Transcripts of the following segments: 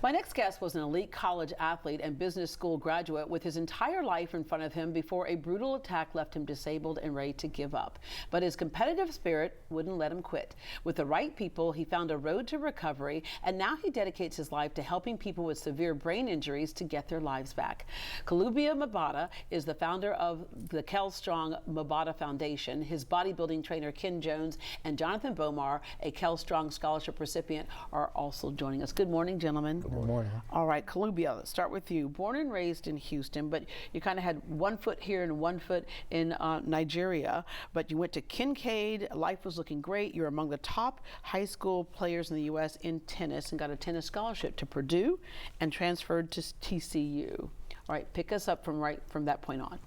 My next guest was an elite college athlete and business school graduate with his entire life in front of him before a brutal attack left him disabled and ready to give up. But his competitive spirit wouldn't let him quit. With the right people, he found a road to recovery, and now he dedicates his life to helping people with severe brain injuries to get their lives back. Kel Mabatah is the founder of the Kel Strong Mabatah Foundation. His bodybuilding trainer, Ken Jones, and Jonathan Bomar, a Kel Strong Scholarship recipient, are also joining us. Good morning, gentlemen. Good morning. All right, Kel, let's start with you. Born and raised in Houston, but you kind of had one foot here and one foot in Nigeria, but you went to Kincaid. Life was looking great. You're among the top high school players in the U.S. in tennis and got a tennis scholarship to Purdue and transferred to TCU. All right, pick us up from that point on.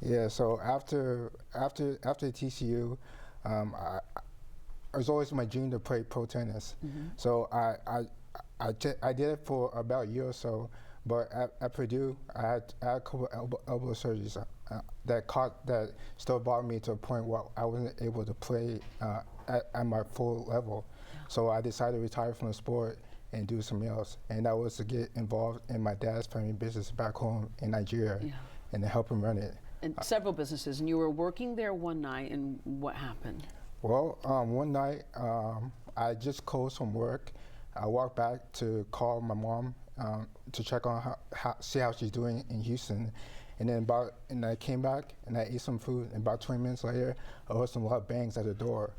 Yeah, so after TCU, it was always my dream to play pro tennis. So I did it for about a year or so, but at Purdue, I had a couple elbow surgeries that still bothered me to a point where I wasn't able to play at my full level. So I decided to retire from the sport and do something else, and that was to get involved in my dad's family business back home in Nigeria and to help him run it. And several businesses, and you were working there one night, and what happened? Well, one night I just closed from work. I walked back to call my mom to check on see how she's doing in Houston, and then I came back and I ate some food. And about 20 minutes later, I heard some loud bangs at the door.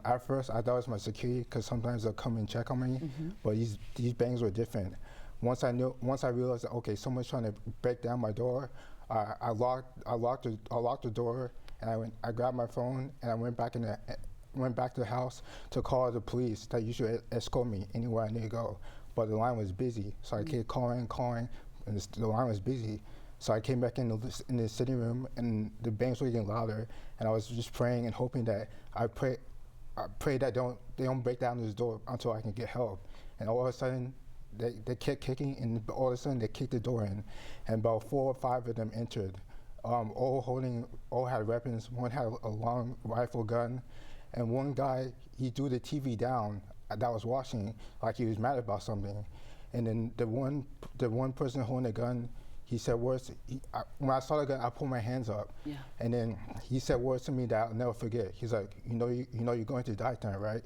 At first, I thought it was my security because sometimes they'll come and check on me, but these bangs were different. Once I realized that, okay, someone's trying to break down my door, I locked the door, and I grabbed my phone and I went back to the house to call the police that usually escort me anywhere I need to go. But the line was busy, so I kept calling, and the line was busy. So I came back in the sitting room, and the bangs were getting louder, and I was just praying and hoping that I pray that they don't break down this door until I can get help. And all of a sudden, they kept kicking, and all of a sudden they kicked the door in, and about 4 or 5 of them entered, all had weapons. One had a long rifle gun, and one guy, he threw the TV down that was watching like he was mad about something. And then the one person holding the gun, he said words. When I saw the gun, I pulled my hands up, and then he said words to me that I'll never forget. He's like, you're going to die tonight, right?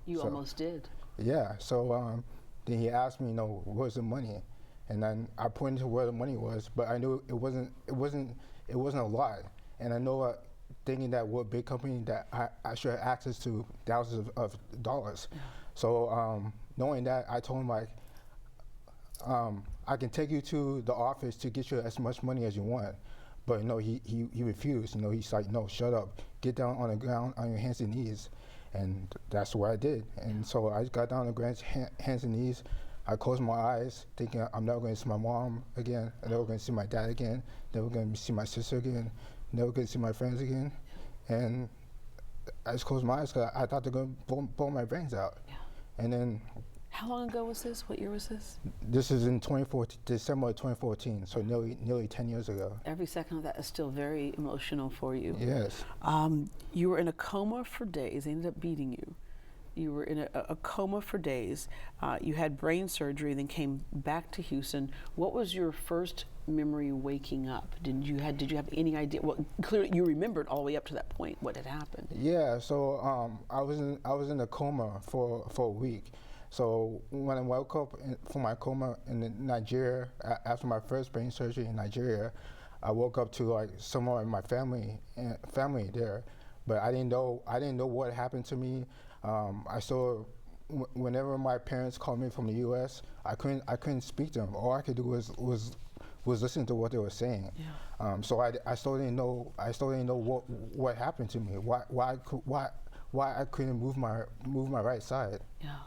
You almost did. Yeah. So then he asked me, where's the money? And then I pointed to where the money was, but I knew it wasn't a lot. And I know thinking that we're a big company that I should have access to thousands of dollars. So knowing that, I told him I can take you to the office to get you as much money as you want. But he refused. He's like, no, shut up. Get down on the ground on your hands and knees. And that's what I did. And so I got down on the ground, hands and knees. I closed my eyes, thinking I'm never going to see my mom again. I'm never going to see my dad again. Never going to see my sister again. Never going to see my friends again. And I just closed my eyes because I thought they were going to blow my brains out. And then. How long ago was this? What year was this? This is in December of 2014, so nearly 10 years ago. Every second of that is still very emotional for you. Yes. You were in a coma for days. They ended up beating you. You were in a coma for days. You had brain surgery, then came back to Houston. What was your first memory waking up? Did you have any idea? Well, clearly you remembered all the way up to that point what had happened. Yeah. So I was in a coma for a week. So when I woke up from my coma in Nigeria after my first brain surgery in Nigeria, I woke up to someone in my family there, but I didn't know what happened to me. I saw whenever my parents called me from the U.S., I couldn't speak to them. All I could do was listen to what they were saying. So I still didn't know what happened to me. Why I couldn't move my right side. Yeah.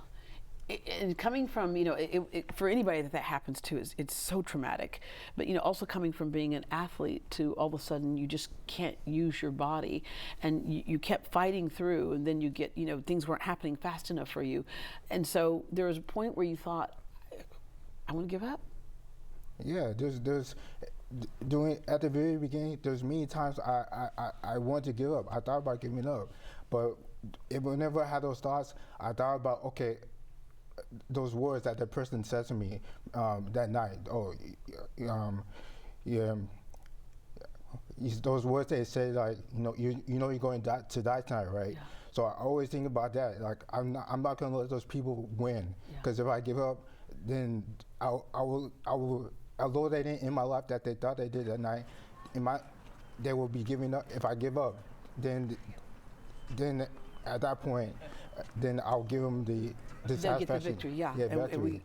And coming from, for anybody that happens to, it's so traumatic. But, also coming from being an athlete to all of a sudden you just can't use your body, and you kept fighting through, and then you get, things weren't happening fast enough for you. And so there was a point where you thought, I want to give up? Yeah, at the very beginning, there's many times I wanted to give up. I thought about giving up. But whenever I had those thoughts, I thought about, okay, those words that the person said to me that night. Oh, yeah. Those words they say, like, you know you're going to die tonight, right? Yeah. So I always think about that. Like, I'm not gonna let those people win, because if I give up, then I will although they didn't in my life that they thought they did that night, they will be giving up. If I give up, then at that point, then I'll give them the They'll get the victory, yeah. victory.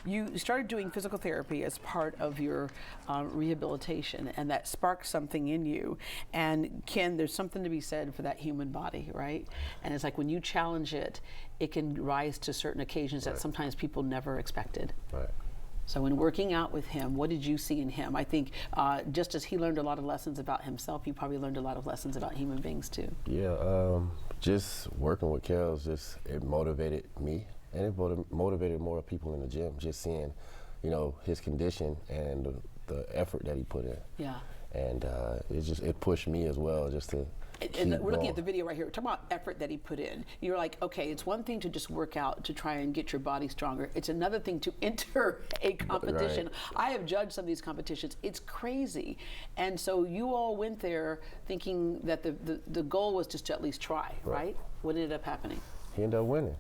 You started doing physical therapy as part of your rehabilitation, and that sparked something in you. And Ken, there's something to be said for that human body, right? And it's like when you challenge it, it can rise to certain occasions that sometimes people never expected. Right. So in working out with him, what did you see in him? I think just as he learned a lot of lessons about himself, you probably learned a lot of lessons about human beings too. Yeah, just working with Kel, it motivated me, and it motivated more people in the gym, just seeing, his condition and the effort that he put in. Yeah. And it pushed me as well, just to and we're looking at the video right here. We're talking about effort that he put in. You're like, okay, it's one thing to just work out to try and get your body stronger. It's another thing to enter a competition. Right. I have judged some of these competitions. It's crazy. And so you all went there thinking that the goal was just to at least try, right? What ended up happening? He ended up winning.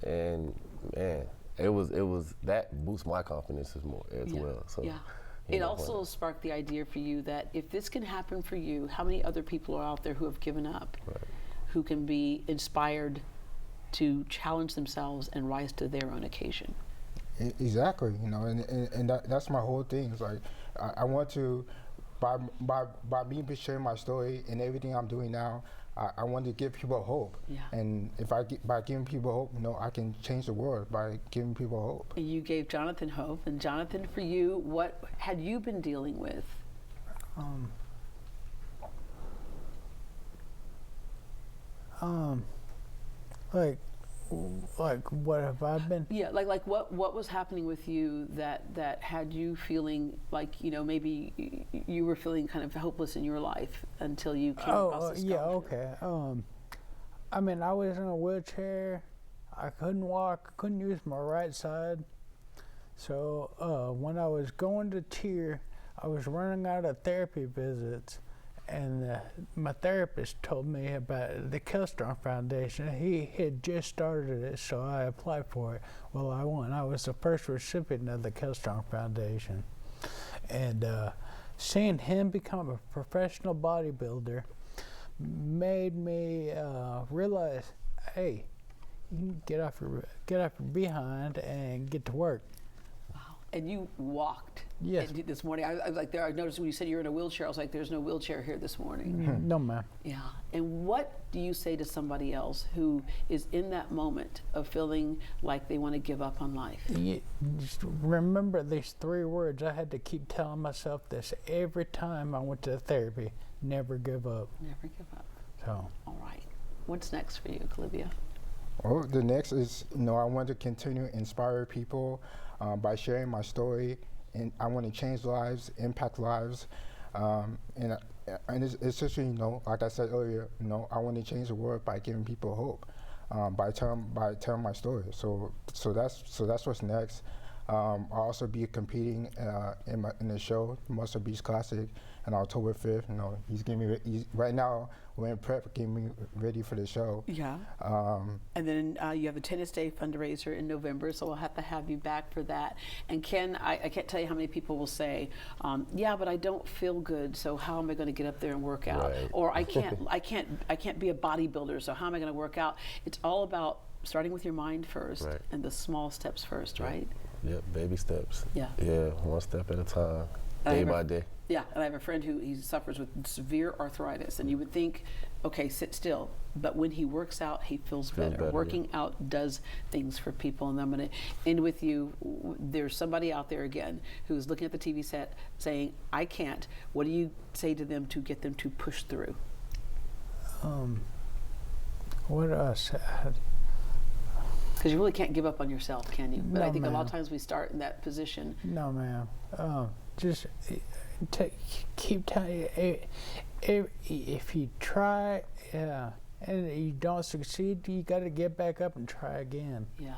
And man, it was that boosts my confidence as well. So yeah. It also sparked the idea for you that if this can happen for you, how many other people are out there who have given up, who can be inspired to challenge themselves and rise to their own occasion? Exactly, and that's my whole thing. It's like I want to, by me sharing my story and everything I'm doing now, I want to give people hope. Yeah. And by giving people hope, I can change the world by giving people hope. You gave Jonathan hope, and Jonathan, for you, what had you been dealing with? Like what have I been? Yeah, like what was happening with you that had you feeling like maybe you were feeling kind of hopeless in your life until you came across this scholarship? Okay. I mean, I was in a wheelchair. I couldn't walk. Couldn't use my right side. So when I was going to TIR, I was running out of therapy visits. And my therapist told me about the Kel Strong Foundation. He had just started it, so I applied for it. Well, I won. I was the first recipient of the Kel Strong Foundation. And seeing him become a professional bodybuilder made me realize, hey, you can get off your behind and get to work. Wow. And you walked. Yes. This morning, I was like, there. I noticed when you said you're in a wheelchair. I was like, there's no wheelchair here this morning. No, ma'am. Yeah. And what do you say to somebody else who is in that moment of feeling like they want to give up on life? Just remember these 3 words. I had to keep telling myself this every time I went to therapy. Never give up. Never give up. So. All right. What's next for you, Olivia? Well, the next is, I want to continue to inspire people by sharing my story. And I want to change lives, impact lives, and it's especially, like I said earlier, I want to change the world by giving people hope, by telling my story. So that's what's next. I'll also be competing in the show, Muscle Beach Classic, on October 5th. He's getting me right now. We're in prep, getting me ready for the show. Yeah. And then you have the Tennis Day fundraiser in November, so we'll have to have you back for that. And Ken, I can't tell you how many people will say, yeah, but I don't feel good, so how am I going to get up there and work out? Right. Or I can't be a bodybuilder, so how am I going to work out? It's all about starting with your mind first and the small steps first, right? Yep, baby steps. Yeah. Yeah, one step at a time, day by day. Yeah, and I have a friend who suffers with severe arthritis, and you would think, okay, sit still, but when he works out, he feels better. Working out does things for people, and I'm going to end with you. There's somebody out there again who's looking at the TV set saying, I can't. What do you say to them to get them to push through? What else? Because you really can't give up on yourself, can you? But No, I think a lot of ma'am. times we start in that position. No, ma'am. Just keep telling. If you try and you don't succeed, you got to get back up and try again. Yeah.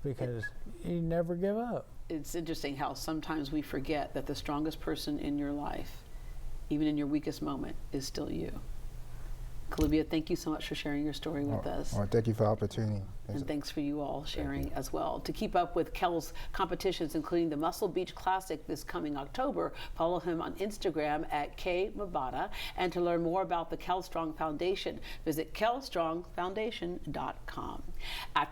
because you never give up. It's interesting how sometimes we forget that the strongest person in your life, even in your weakest moment, is still you. Kalubia, thank you so much for sharing your story with us. Thank you for the opportunity. And thanks for you all sharing as well. To keep up with Kel's competitions, including the Muscle Beach Classic this coming October, follow him on Instagram at Kel Mabatah. And to learn more about the Kel Strong Foundation, visit kelstrongfoundation.com. After